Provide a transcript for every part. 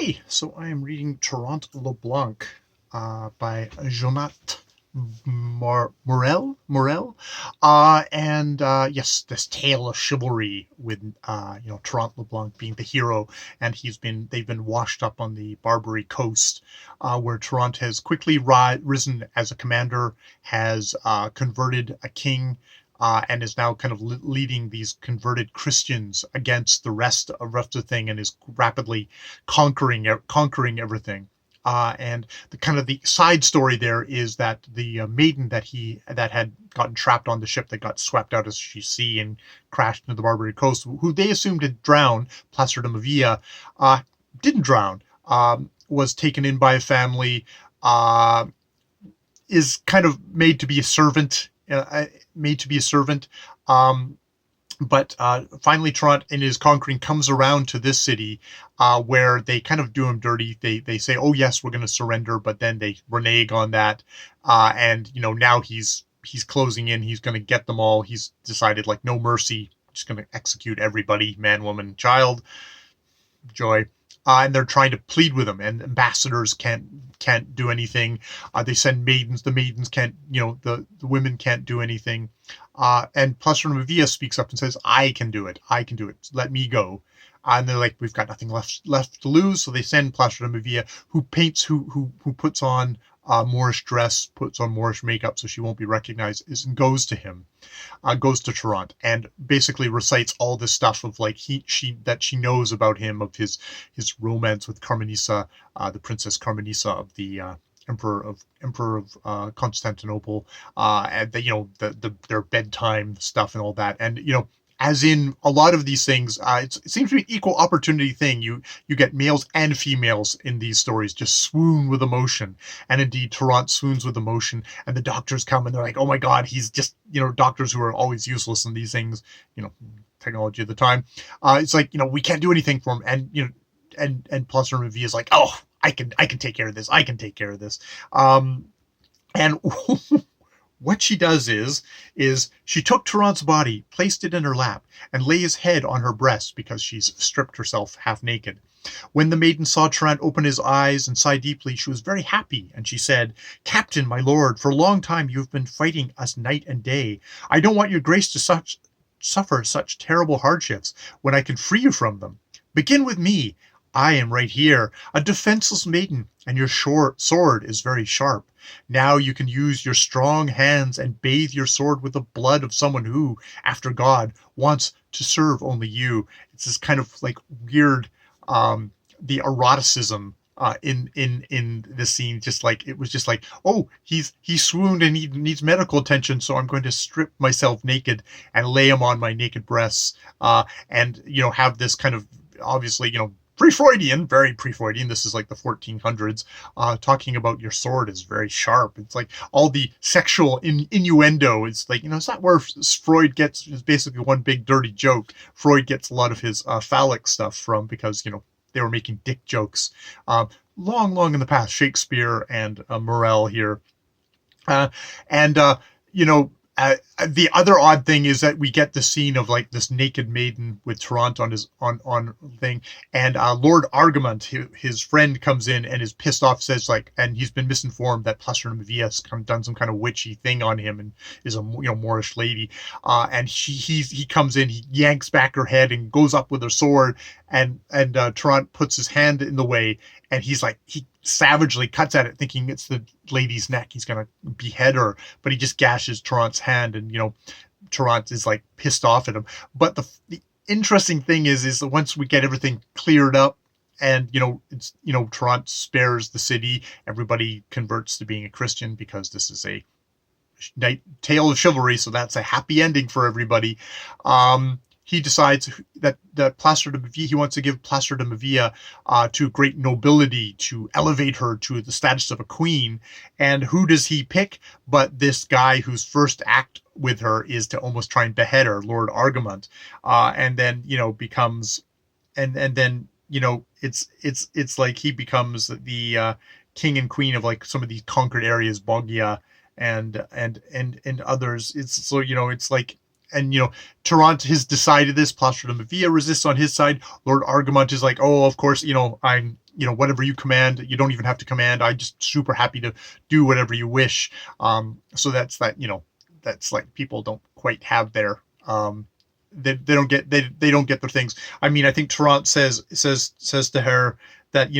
Okay, so I am reading Trnt LeBlanc by Jonat Morel, and yes, this tale of chivalry with Trnt LeBlanc being the hero, and they've been washed up on the Barbary coast, where Trnt has quickly risen as a commander, has converted a king. And is now kind of leading these converted Christians against the rest of the thing, and is rapidly conquering everything. And the side story there is that the maiden that had gotten trapped on the ship that got swept out as sea and crashed into the Barbary coast, who they assumed had drowned, Plcrdmvd, didn't drown. Was taken in by a family. Is kind of made to be a servant. But finally Trnt in his conquering comes around to this city, where they kind of do him dirty. They say, oh yes, we're going to surrender, but then they renege on that, and now he's closing in. He's going to get them all. He's decided, like, no mercy, just going to execute everybody, man, woman, child. Joy. And they're trying to plead with him, and ambassadors can't do anything. They send maidens. The maidens can't, the women can't do anything. And Plcrdmvd speaks up and says, I can do it. I can do it. Let me go. And they're like, we've got nothing left to lose. So they send Plcrdmvd, who puts on Moorish dress, puts on Moorish makeup so she won't be recognized, and goes to him, goes to Trnt, and basically recites all this stuff of, like, that she knows about him, of his romance with Carmenisa, the Princess Carmenisa of the Emperor of Constantinople, and their bedtime stuff and all that, and as in a lot of these things, it seems to be an equal opportunity thing. You get males and females in these stories just swoon with emotion, and indeed Trnt swoons with emotion, and the doctors come and they're like, oh my god, he's just, doctors who are always useless in these things, technology of the time. It's like, we can't do anything for him, and and Plcrdmvd is like, oh, I can take care of this. I can take care of this. And what she does is she took Trnt's body, placed it in her lap, and lay his head on her breast, because she's stripped herself half naked. When the maiden saw Trnt open his eyes and sigh deeply, she was very happy, and she said, Captain, my lord, for a long time you have been fighting us night and day. I don't want your grace to suffer such terrible hardships when I can free you from them. Begin with me. I am right here, a defenseless maiden, and your sword is very sharp. Now you can use your strong hands and bathe your sword with the blood of someone who, after God, wants to serve only you. It's this kind of, like, weird, the eroticism in this scene, just like, it was just like, oh, he swooned and he needs medical attention, so I'm going to strip myself naked and lay him on my naked breasts, and have this kind of, obviously, pre-Freudian, very pre-Freudian. This is like the 1400s, talking about your sword is very sharp. It's like all the sexual innuendo. It's like, it's not where Freud gets, is basically one big dirty joke. Freud gets a lot of his phallic stuff from, because, they were making dick jokes long in the past. Shakespeare and Morel here. The other odd thing is that we get the scene of, like, this naked maiden with Trnt on his on thing, and Lord Argument, his friend, comes in and is pissed off, says, like, and he's been misinformed that Plcrdmvd has done some kind of witchy thing on him and is a Moorish lady, and he comes in, he yanks back her head and goes up with her sword, and Trnt puts his hand in the way, and he savagely cuts at it, thinking it's the lady's neck. He's gonna behead her, but he just gashes Trnt's hand, and Trnt is, like, pissed off at him. But the interesting thing is that once we get everything cleared up, and Trnt spares the city, everybody converts to being a Christian, because this is a tale of chivalry, so that's a happy ending for everybody. He decides that Plcrdmvd, he wants to give Plcrdmvd to great nobility, to elevate her to the status of a queen. And who does he pick but this guy whose first act with her is to almost try and behead her, Lord Argument, and then becomes, and then it's like he becomes the king and queen of, like, some of these conquered areas, Bogia and others. It's so, it's like, and Trnt has decided this. Plcrdmvd resists on his side. Lord Argamont is like, oh, of course, I'm, whatever you command, you don't even have to command. I'm just super happy to do whatever you wish. So that's that, that's like people don't quite have their, they don't get their things. I mean, I think Trnt says to her that,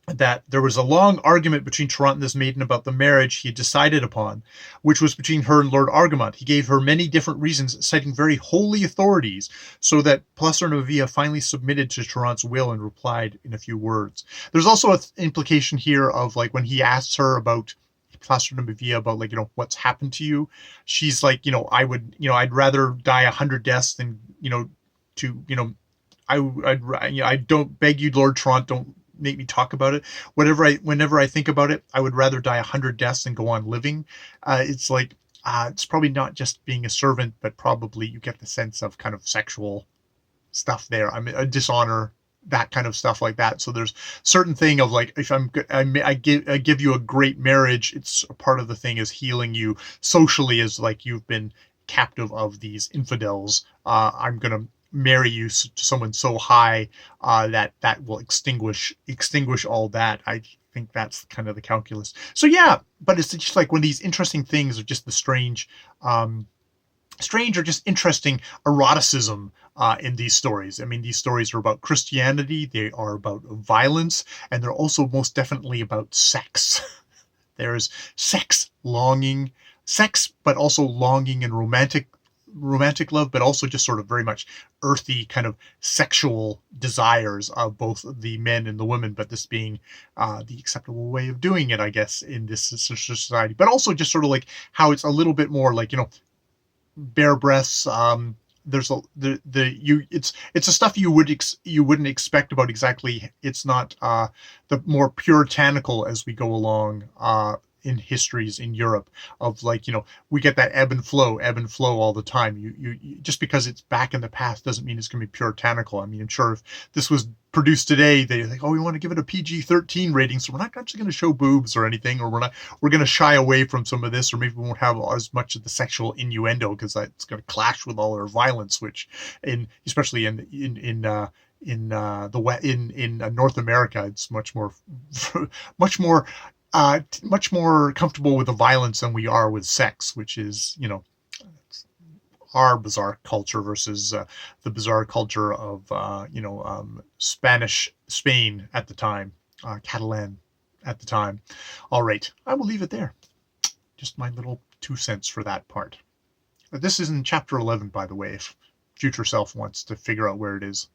that there was a long argument between Trnt and this maiden about the marriage he had decided upon, which was between her and Lord Argamont. He gave her many different reasons, citing very holy authorities, so that Plcrdmvd finally submitted to Trnt's will and replied in a few words. There's also an implication here of like when he asks her about Plcrdmvd about like, what's happened to you, she's like, I'd rather die 100 deaths than, I don't beg you, Lord Trnt, don't make me talk about it. Whenever I think about it, I would rather die 100 deaths than go on living. It's like, it's probably not just being a servant, but probably you get the sense of kind of sexual stuff there. I mean, a dishonor, that kind of stuff like that. So there's certain thing of like, if I give you a great marriage, it's a part of the thing is healing you socially, as like you've been captive of these infidels. I'm gonna marry you to someone so high that will extinguish all that. I think that's kind of the calculus. So yeah, but it's just like when these interesting things are just the strange or just interesting eroticism in these stories. I mean, these stories are about Christianity, they are about violence, and they're also most definitely about sex. There's sex, but also longing and romantic love, but also just sort of very much earthy kind of sexual desires of both the men and the women, but this being the acceptable way of doing it, I guess, in this society. But also just sort of like how it's a little bit more like, bare breasts. There's it's the stuff you wouldn't expect about exactly. It's not the more puritanical as we go along in histories in Europe of like, we get that ebb and flow all the time. You just because it's back in the past doesn't mean it's going to be puritanical. I mean, I'm sure if this was produced today, they're like, oh, we want to give it a PG-13 rating, so we're not actually going to show boobs or anything, or we're going to shy away from some of this, or maybe we won't have as much of the sexual innuendo because that's going to clash with all our violence, which especially in North America, it's much more comfortable with the violence than we are with sex, which is, our bizarre culture versus the bizarre culture of, Spanish Spain at the time, Catalan at the time. All right, I will leave it there. Just my little 2 cents for that part. This is in chapter 11, by the way, if future self wants to figure out where it is.